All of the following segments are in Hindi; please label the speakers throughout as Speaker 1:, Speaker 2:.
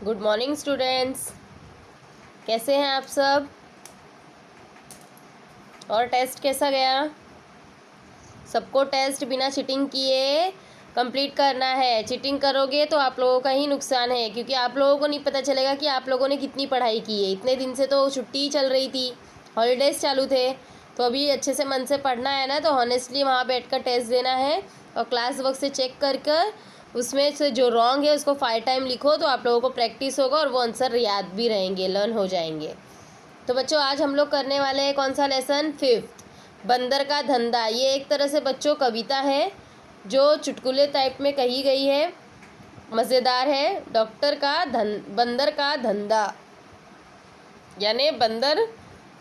Speaker 1: Good morning students. कैसे हैं आप सब? और टेस्ट कैसा गया? सबको टेस्ट बिना चीटिंग किए कंप्लीट करना है। चीटिंग करोगे तो आप लोगों का ही नुकसान है, क्योंकि आप लोगों को नहीं पता चलेगा कि आप लोगों ने कितनी पढ़ाई की है। इतने दिन से तो छुट्टी चल रही थी, हॉलीडेज़ चालू थे, तो अभी अच्छे से मन से पढ़ना है ना। तो हॉनेस्टली वहाँ बैठ कर टेस्ट देना है और क्लास वर्क से चेक कर कर उसमें से जो रॉन्ग है उसको 5 टाइम लिखो, तो आप लोगों को प्रैक्टिस होगा और वो आंसर याद भी रहेंगे, लर्न हो जाएंगे। तो बच्चों आज हम लोग करने वाले हैं कौन सा लेसन? 5th, बंदर का धंधा। ये एक तरह से बच्चों कविता है जो चुटकुले टाइप में कही गई है, मज़ेदार है। बंदर का धंधा यानी बंदर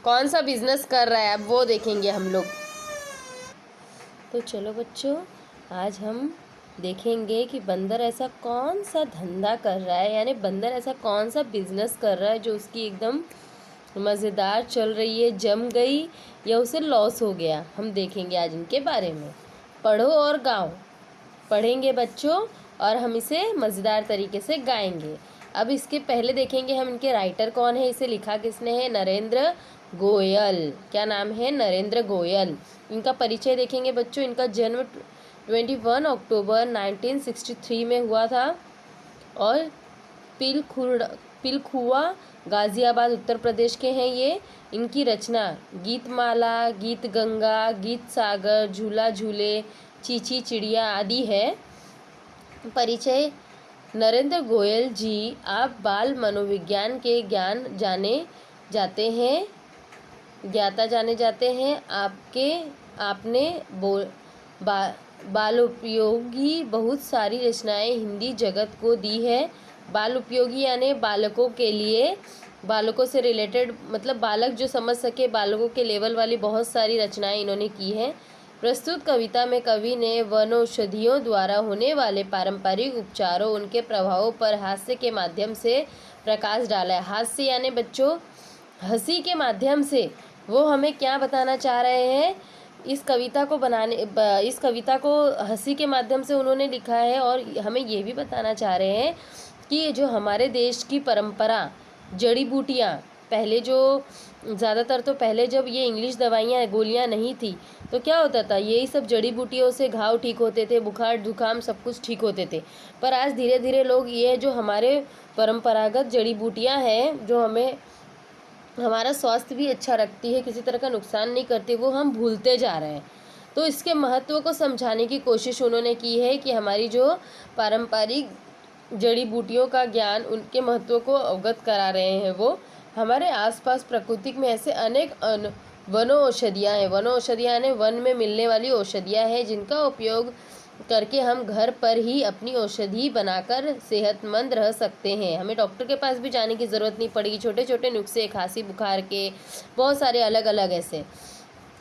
Speaker 1: कौन सा बिजनेस कर रहा है, अब वो देखेंगे हम लोग। तो चलो बच्चों, आज हम देखेंगे कि बंदर ऐसा कौन सा धंधा कर रहा है, यानी बंदर ऐसा कौन सा बिजनेस कर रहा है जो उसकी एकदम मज़ेदार चल रही है, जम गई या उसे लॉस हो गया। हम देखेंगे आज इनके बारे में। पढ़ो और गाओ। पढ़ेंगे बच्चों और हम इसे मज़ेदार तरीके से गाएंगे। अब इसके पहले देखेंगे हम इनके राइटर कौन है, इसे लिखा किसने है? नरेंद्र गोयल। क्या नाम है? नरेंद्र गोयल। इनका परिचय देखेंगे बच्चों। इनका जन्म 21 अक्टूबर 1963 में हुआ था और पिलखुआ गाज़ियाबाद उत्तर प्रदेश के हैं ये। इनकी रचना गीतमाला, गीत गंगा, गीत सागर, झूला झूले, चींची चिड़िया आदि है। परिचय। नरेंद्र गोयल जी आप बाल मनोविज्ञान के ज्ञाता जाने जाते हैं। आपने बाल उपयोगी बहुत सारी रचनाएं हिंदी जगत को दी है। बाल उपयोगी यानी बालकों के लिए, बालकों से रिलेटेड, मतलब बालक जो समझ सके, बालकों के लेवल वाली बहुत सारी रचनाएं इन्होंने की हैं। प्रस्तुत कविता में कवि ने वनौषधियों द्वारा होने वाले पारंपरिक उपचारों, उनके प्रभावों पर हास्य के माध्यम से प्रकाश डाला है। हास्य यानी बच्चों हंसी के माध्यम से वो हमें क्या बताना चाह रहे हैं? इस कविता को हंसी के माध्यम से उन्होंने लिखा है और हमें ये भी बताना चाह रहे हैं कि जो हमारे देश की परंपरा, जड़ी बूटियाँ, पहले जो ज़्यादातर तो पहले जब ये इंग्लिश दवाइयाँ गोलियाँ नहीं थी तो क्या होता था, यही सब जड़ी बूटियों से घाव ठीक होते थे, बुखार जुकाम सब कुछ ठीक होते थे। पर आज धीरे धीरे लोग ये जो हमारे परंपरागत जड़ी बूटियाँ हैं जो हमें हमारा स्वास्थ्य भी अच्छा रखती है, किसी तरह का नुकसान नहीं करती, वो हम भूलते जा रहे हैं। तो इसके महत्व को समझाने की कोशिश उन्होंने की है कि हमारी जो पारंपरिक जड़ी बूटियों का ज्ञान, उनके महत्व को अवगत करा रहे हैं। वो हमारे आसपास प्रकृति में ऐसे अनेक वनौषधियाँ हैं। वनौषधियाँ यानी वन में मिलने वाली औषधियाँ हैं जिनका उपयोग करके हम घर पर ही अपनी औषधि बनाकर सेहतमंद रह सकते हैं। हमें डॉक्टर के पास भी जाने की ज़रूरत नहीं पड़ेगी। छोटे छोटे नुस्खे, खांसी बुखार के बहुत सारे अलग अलग ऐसे।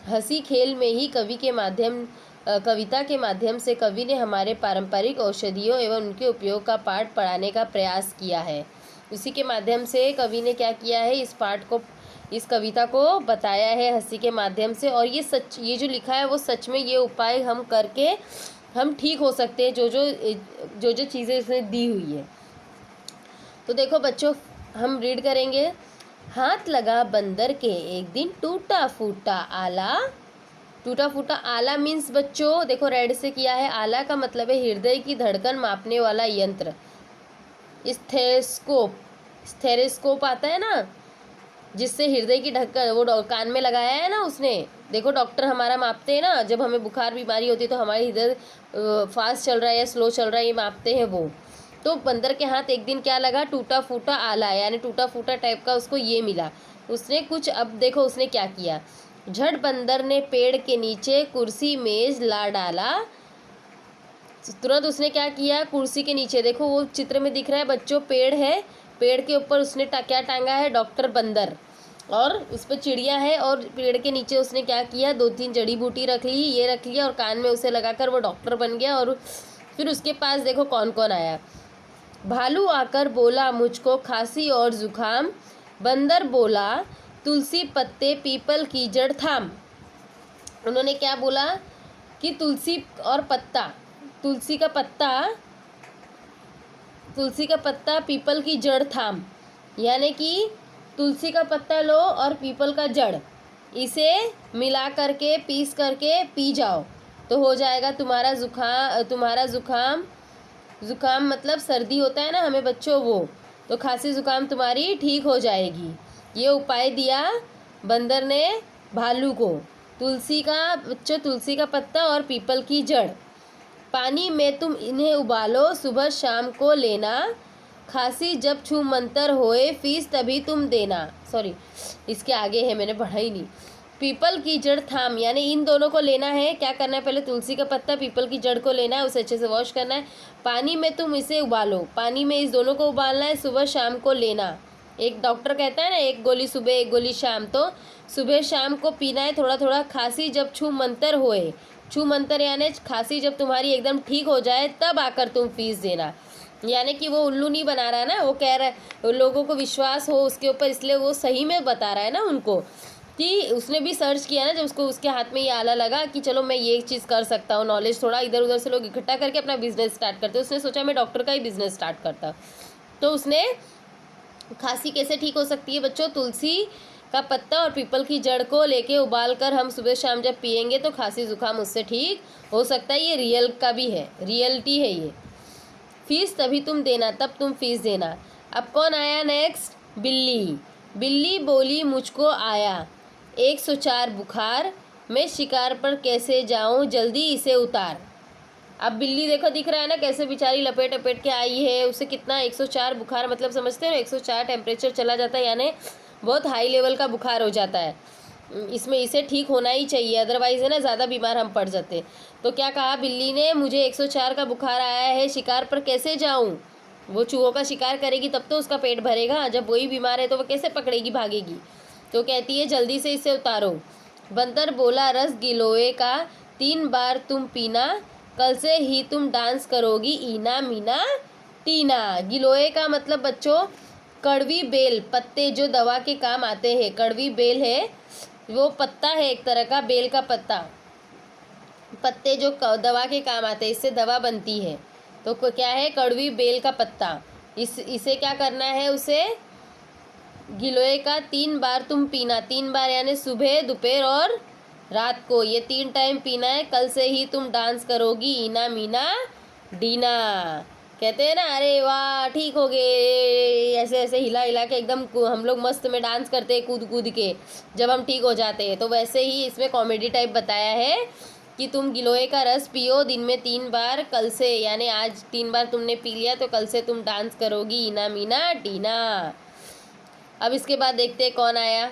Speaker 1: हंसी खेल में ही कविता के माध्यम से कवि ने हमारे पारंपरिक औषधियों एवं उनके उपयोग का पाठ पढ़ाने का प्रयास किया है। उसी के माध्यम से कवि ने क्या किया है, इस कविता को बताया है हंसी के माध्यम से। और ये जो लिखा है वो सच में ये उपाय हम करके हम ठीक हो सकते हैं, जो चीज़ें इसने दी हुई है। तो देखो बच्चों, हम रीड करेंगे। हाथ लगा बंदर के एक दिन टूटा फूटा आला। टूटा फूटा आला मीन्स बच्चों देखो रेड से किया है। आला का मतलब है हृदय की धड़कन मापने वाला यंत्र, स्टेथोस्कोप आता है ना, जिससे हृदय की धड़कन वो कान में लगाया है ना उसने। देखो डॉक्टर हमारा मापते हैं ना, जब हमें बुखार बीमारी होती है तो हमारी हृदय फास्ट चल रहा है या स्लो चल रहा है, ये मापते हैं वो। तो बंदर के हाथ एक दिन क्या लगा? टूटा फूटा आला, यानी टूटा फूटा टाइप का उसको ये मिला। उसने कुछ, अब देखो उसने क्या किया। झट बंदर ने पेड़ के नीचे कुर्सी मेज ला डाला। तुरंत उसने क्या किया? कुर्सी के नीचे, देखो वो चित्र में दिख रहा है बच्चों, पेड़ है, पेड़ के ऊपर उसने क्या टांगा है? डॉक्टर बंदर, और उस पर चिड़िया है, और पेड़ के नीचे उसने क्या किया? 2-3 जड़ी बूटी रख ली, ये रख लिया और कान में उसे लगाकर वो डॉक्टर बन गया। और फिर उसके पास देखो कौन कौन आया। भालू आकर बोला मुझको खांसी और जुकाम। बंदर बोला तुलसी पत्ते पीपल की जड़ थाम। उन्होंने क्या बोला कि तुलसी और पत्ता, तुलसी का पत्ता तुलसी का पत्ता पीपल की जड़ थाम, यानी कि तुलसी का पत्ता लो और पीपल का जड़, इसे मिला करके पीस करके पी जाओ तो हो जाएगा तुम्हारा ज़ुकाम मतलब सर्दी होता है ना हमें बच्चों, वो तो खांसी ज़ुकाम तुम्हारी ठीक हो जाएगी। ये उपाय दिया बंदर ने भालू को। तुलसी का पत्ता और पीपल की जड़, पानी में तुम इन्हें उबालो, सुबह शाम को लेना, खांसी जब छू मंतर होए, फीस तभी तुम देना। सॉरी, इसके आगे है, मैंने पढ़ा ही नहीं। पीपल की जड़ थाम, यानी इन दोनों को लेना है। क्या करना है, पहले तुलसी का पत्ता पीपल की जड़ को लेना है, उसे अच्छे से वॉश करना है, पानी में तुम इसे उबालो, पानी में इस दोनों को उबालना है, सुबह शाम को लेना। एक डॉक्टर कहता है ना, एक गोली सुबह एक गोली शाम, तो सुबह शाम को पीना है थोड़ा थोड़ा। खांसी जब छू मंतर होए, छू मंतर यानी खांसी जब तुम्हारी एकदम ठीक हो जाए तब आकर तुम फीस देना। यानी कि वो उल्लू नहीं बना रहा ना, वो कह रहा है लोगों को विश्वास हो उसके ऊपर, इसलिए वो सही में बता रहा है ना उनको, कि उसने भी सर्च किया ना, जब उसको उसके हाथ में ये आला लगा कि चलो मैं ये चीज़ कर सकता हूँ, नॉलेज थोड़ा इधर उधर से लोग इकट्ठा करके अपना बिजनेस स्टार्ट करते, उसने सोचा मैं डॉक्टर का ही बिजनेस स्टार्ट करता। तो उसने खांसी कैसे ठीक हो सकती है बच्चों, तुलसी का पत्ता और पीपल की जड़ को लेके उबाल कर हम सुबह शाम जब पियेंगे तो खांसी जुकाम उससे ठीक हो सकता है। ये रियल का भी है, रियलिटी है ये। फीस तभी तुम देना, तब तुम फीस देना। अब कौन आया नेक्स्ट, बिल्ली। बिल्ली बोली मुझको आया 104 बुखार, मैं शिकार पर कैसे जाऊं, जल्दी इसे उतार। अब बिल्ली देखो, दिख रहा है ना कैसे बेचारी लपेट लपेट के आई है, उसे कितना 104 बुखार, मतलब समझते हो 104 टेम्परेचर चला जाता है, यानी बहुत हाई लेवल का बुखार हो जाता है। इसमें इसे ठीक होना ही चाहिए, अदरवाइज़ है ना ज़्यादा बीमार हम पड़ जाते। तो क्या कहा बिल्ली ने, मुझे 104 का बुखार आया है, शिकार पर कैसे जाऊं। वो चूहों का शिकार करेगी तब तो उसका पेट भरेगा, जब वही बीमार है तो वो कैसे पकड़ेगी भागेगी। तो कहती है जल्दी से इसे उतारो। बंदर बोला रस गिलोय का 3 बार तुम पीना, कल से ही तुम डांस करोगी ईना मीना टीना। गिलोय का मतलब बच्चों कड़वी बेल पत्ते जो दवा के काम आते हैं। कड़वी बेल है वो पत्ता है एक तरह का, बेल का पत्ता, पत्ते जो दवा के काम आते हैं, इससे दवा बनती है। तो क्या है, कड़वी बेल का पत्ता। इसे क्या करना है, उसे गिलोय का 3 बार तुम पीना, 3 बार यानी सुबह दोपहर और रात को, ये 3 टाइम पीना है। कल से ही तुम डांस करोगी ईना मीना डीना। कहते हैं ना, अरे वाह ठीक हो गए, ऐसे ऐसे हिला हिला के एकदम हम लोग मस्त में डांस करते हैं कूद कूद के जब हम ठीक हो जाते हैं। तो वैसे ही इसमें कॉमेडी टाइप बताया है कि तुम गिलोय का रस पियो दिन में 3 बार, कल से यानी आज 3 बार तुमने पी लिया तो कल से तुम डांस करोगी ईना मीना डीना। अब इसके बाद देखते हैं कौन आया।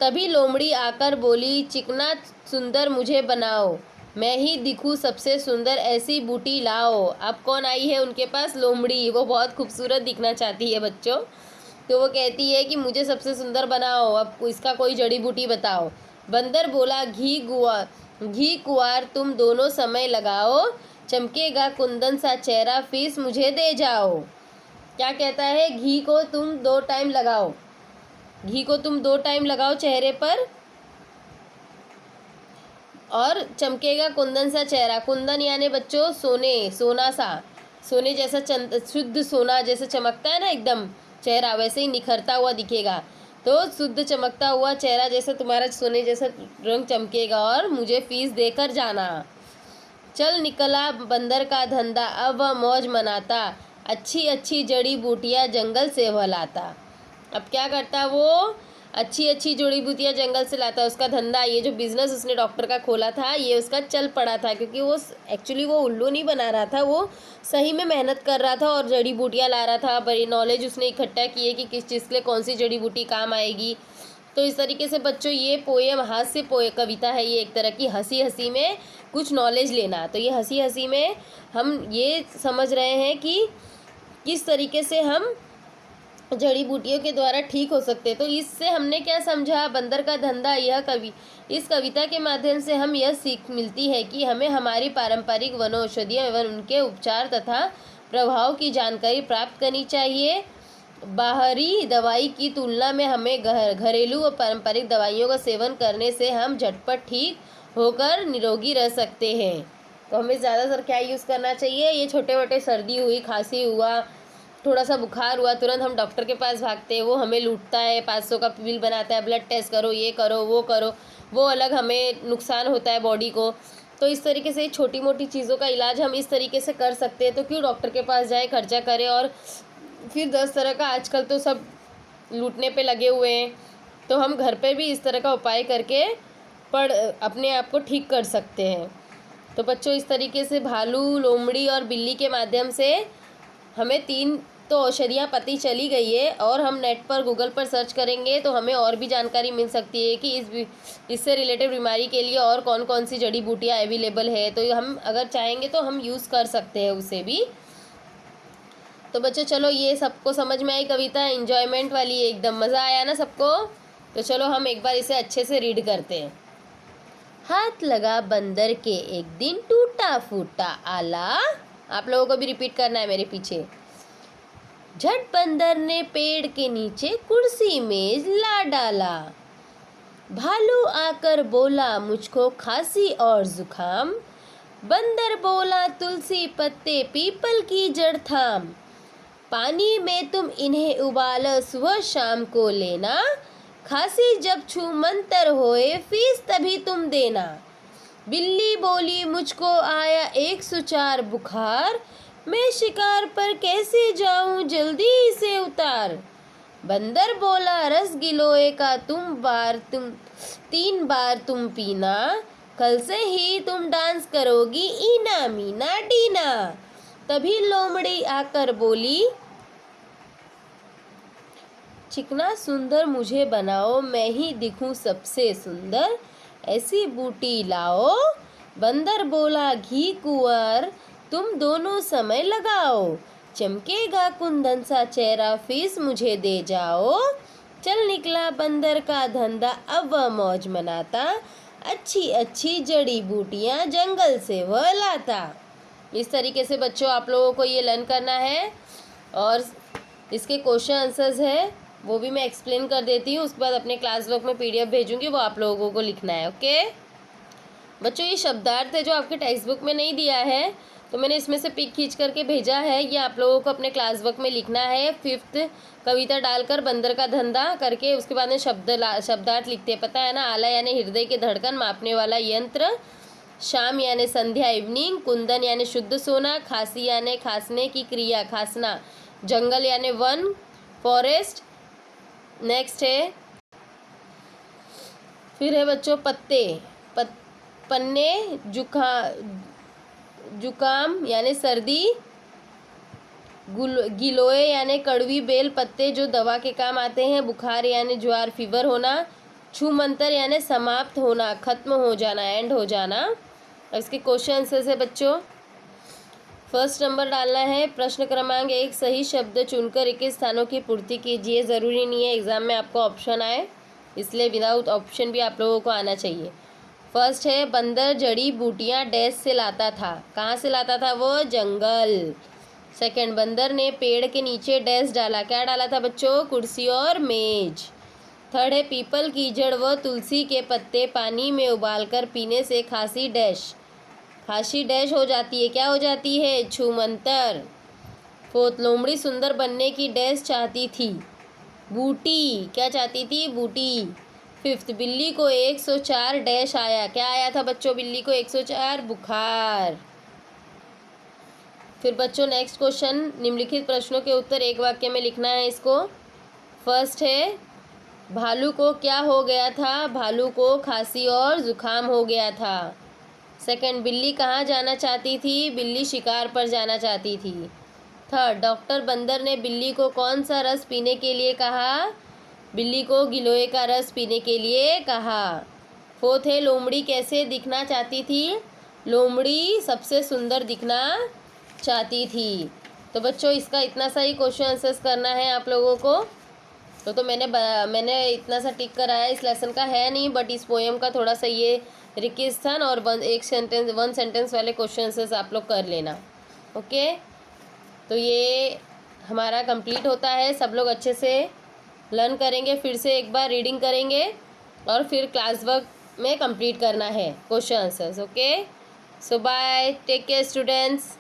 Speaker 1: तभी लोमड़ी आकर बोली चिकना सुंदर मुझे बनाओ, मैं ही दिखूं सबसे सुंदर, ऐसी बूटी लाओ। अब कौन आई है उनके पास, लोमड़ी। वो बहुत खूबसूरत दिखना चाहती है बच्चों, तो वो कहती है कि मुझे सबसे सुंदर बनाओ, अब इसका कोई जड़ी बूटी बताओ। बंदर बोला घी कुआर तुम दोनों समय लगाओ, चमकेगा कुंदन सा चेहरा, फीस मुझे दे जाओ। क्या कहता है, घी को तुम 2 टाइम लगाओ, घी को तुम 2 टाइम लगाओ चेहरे पर, और चमकेगा कुंदन सा चेहरा। कुंदन यानी बच्चों सोने, सोना सा, सोने जैसा शुद्ध सोना जैसे चमकता है ना एकदम चेहरा, वैसे ही निखरता हुआ दिखेगा। तो शुद्ध चमकता हुआ चेहरा जैसे तुम्हारा सोने जैसा रंग चमकेगा, और मुझे फीस देकर जाना। चल निकला बंदर का धंधा, अब वह मौज मनाता, अच्छी अच्छी जड़ी बूटियाँ जंगल से वह लाता। अब क्या करता वो, अच्छी अच्छी जड़ी बूटियाँ जंगल से लाता। उसका धंधा, ये जो बिज़नेस उसने डॉक्टर का खोला था, ये उसका चल पड़ा था, क्योंकि वो एक्चुअली वो उल्लू नहीं बना रहा था, वो सही में मेहनत कर रहा था और जड़ी बूटियाँ ला रहा था। बड़ी नॉलेज उसने इकट्ठा की है कि किस चीज़ के लिए कौन सी जड़ी बूटी काम आएगी। तो इस तरीके से बच्चों ये पोएम हास्य कविता है, ये एक तरह की हंसी हंसी में कुछ नॉलेज लेना। तो ये हंसी हंसी में हम ये समझ रहे हैं कि किस तरीके से हम जड़ी बूटियों के द्वारा ठीक हो सकते हैं। तो इससे हमने क्या समझा, बंदर का धंधा, इस कविता के माध्यम से हम यह सीख मिलती है कि हमें हमारी पारंपरिक वनौषधियों एवं उनके उपचार तथा प्रभाव की जानकारी प्राप्त करनी चाहिए। बाहरी दवाई की तुलना में हमें घरेलू व पारंपरिक दवाइयों का सेवन करने से हम झटपट ठीक होकर निरोगी रह सकते हैं। तो हमें ज़्यादातर क्या यूज़ करना चाहिए, ये छोटे मोटे सर्दी हुई, खांसी हुआ, थोड़ा सा बुखार हुआ तुरंत हम डॉक्टर के पास भागते हैं, वो हमें लूटता है, 500 का बिल बनाता है, ब्लड टेस्ट करो, ये करो, वो अलग हमें नुकसान होता है बॉडी को। तो इस तरीके से छोटी मोटी चीज़ों का इलाज हम इस तरीके से कर सकते हैं, तो क्यों डॉक्टर के पास जाए, खर्चा करें और फिर 10 तरह का, आजकल तो सब लूटने पे लगे हुए हैं। तो हम घर पे भी इस तरह का उपाय करके अपने आप को ठीक कर सकते हैं। तो बच्चों, इस तरीके से भालू, लोमड़ी और बिल्ली के माध्यम से हमें 3 तो औषधियाँ पता चली गई है, और हम नेट पर गूगल पर सर्च करेंगे तो हमें और भी जानकारी मिल सकती है कि इससे रिलेटेड बीमारी के लिए और कौन कौन सी जड़ी बूटियाँ अवेलेबल है। तो हम अगर चाहेंगे तो हम यूज़ कर सकते हैं उसे भी। तो बच्चों चलो, ये सबको समझ में आई कविता, एंजॉयमेंट वाली, एकदम मज़ा आया ना सबको। तो चलो हम एक बार इसे अच्छे से रीड करते हैं। हाथ लगा बंदर के एक दिन टूटा फूटा आला। आप लोगों को भी रिपीट करना है मेरे पीछे। झट बंदर ने पेड़ के नीचे कुर्सी मेज ला डाला। भालू आकर बोला मुझको खांसी और जुखाम। बंदर बोला तुलसी पत्ते पीपल की जड़ थाम। पानी में तुम इन्हें उबालो सुबह शाम को लेना। खांसी जब छू मंतर होए फीस तभी तुम देना। बिल्ली बोली मुझको आया 104 बुखार। मैं शिकार पर कैसे जाऊं जल्दी इसे उतार। बंदर बोला रस गिलोय का 3 बार तुम पीना। कल से ही तुम डांस करोगी ईना मीना डीना। तभी लोमड़ी आकर बोली चिकना सुंदर मुझे बनाओ, मैं ही दिखूं सबसे सुंदर। ऐसी बूटी लाओ। बंदर बोला घी कुंवर तुम दोनों समय लगाओ। चमकेगा कुंदन सा चेहरा फीस मुझे दे जाओ। चल निकला बंदर का धंधा अब वह मौज मनाता। अच्छी अच्छी जड़ी बूटियां जंगल से वह लाता। इस तरीके से बच्चों आप लोगों को ये लर्न करना है, और इसके क्वेश्चन आंसर्स है वो भी मैं एक्सप्लेन कर देती हूँ। उसके बाद अपने क्लास वर्क में PDF भेजूंगी, वो आप लोगों को लिखना है। ओके बच्चों, ये शब्दार्थ है जो आपके टेक्स्ट बुक में नहीं दिया है, तो मैंने इसमें से पिक खींच करके भेजा है। ये आप लोगों को अपने क्लास वर्क में लिखना है। 5th कविता डालकर बंदर का धंधा करके उसके बाद में शब्दार्थ लिखते हैं, पता है ना। आला यानी हृदय के धड़कन मापने वाला यंत्र। शाम यानी संध्या इवनिंग। कुंदन यानी शुद्ध सोना। खांसी यानी खांसने की क्रिया खांसना। जंगल यानी वन फॉरेस्ट। नेक्स्ट है, फिर है बच्चों पत्ते, पन्ने जुकाम यानी सर्दी। गिलोय यानी कड़वी बेल पत्ते जो दवा के काम आते हैं। बुखार यानी ज्वार फीवर होना। छूमंतर यानी समाप्त होना, खत्म हो जाना, एंड हो जाना। अब इसके क्वेश्चन आंसर्स है बच्चों। फर्स्ट नंबर डालना है। प्रश्न क्रमांक 1 सही शब्द चुनकर 21 स्थानों की पूर्ति कीजिए। ज़रूरी नहीं है एग्जाम में आपको ऑप्शन आए, इसलिए विदाउट ऑप्शन भी आप लोगों को आना चाहिए। फर्स्ट है बंदर जड़ी बूटियां डैश से लाता था। कहाँ से लाता था वो? जंगल। सेकंड, बंदर ने पेड़ के नीचे डैश डाला। क्या डाला था बच्चों? कुर्सी और मेज। थर्ड है पीपल की जड़ व तुलसी के पत्ते पानी में उबालकर पीने से खांसी डैश हो जाती है। क्या हो जाती है? छूमंतर। फोर्थ, लोमड़ी सुंदर बनने की डैश चाहती थी। बूटी। क्या चाहती थी? बूटी। फिफ्थ, बिल्ली को 104 डैश आया। क्या आया था बच्चों बिल्ली को? 104 बुखार। फिर बच्चों नेक्स्ट क्वेश्चन, निम्नलिखित प्रश्नों के उत्तर एक वाक्य में लिखना है इसको। फर्स्ट है भालू को क्या हो गया था? भालू को खांसी और जुकाम हो गया था। सेकंड, बिल्ली कहाँ जाना चाहती थी? बिल्ली शिकार पर जाना चाहती थी। थर्ड, डॉक्टर बंदर ने बिल्ली को कौन सा रस पीने के लिए कहा? बिल्ली को गिलोय का रस पीने के लिए कहा। फोर्थ है लोमड़ी कैसे दिखना चाहती थी? लोमड़ी सबसे सुंदर दिखना चाहती थी। तो बच्चों इसका इतना सा ही क्वेश्चन आंसर्स करना है आप लोगों को। तो मैंने इतना सा टिक कराया, इस लेसन का है नहीं, बट इस पोएम का थोड़ा सा ये रिक्वेस्ट और वन सेंटेंस वाले क्वेश्चन आंसर्स आप लोग कर लेना। ओके, तो ये हमारा कंप्लीट होता है। सब लोग अच्छे से लर्न करेंगे, फिर से एक बार रीडिंग करेंगे और फिर क्लास वर्क में कंप्लीट करना है क्वेश्चन आंसर्स। ओके, सो बाय, टेक केयर स्टूडेंट्स।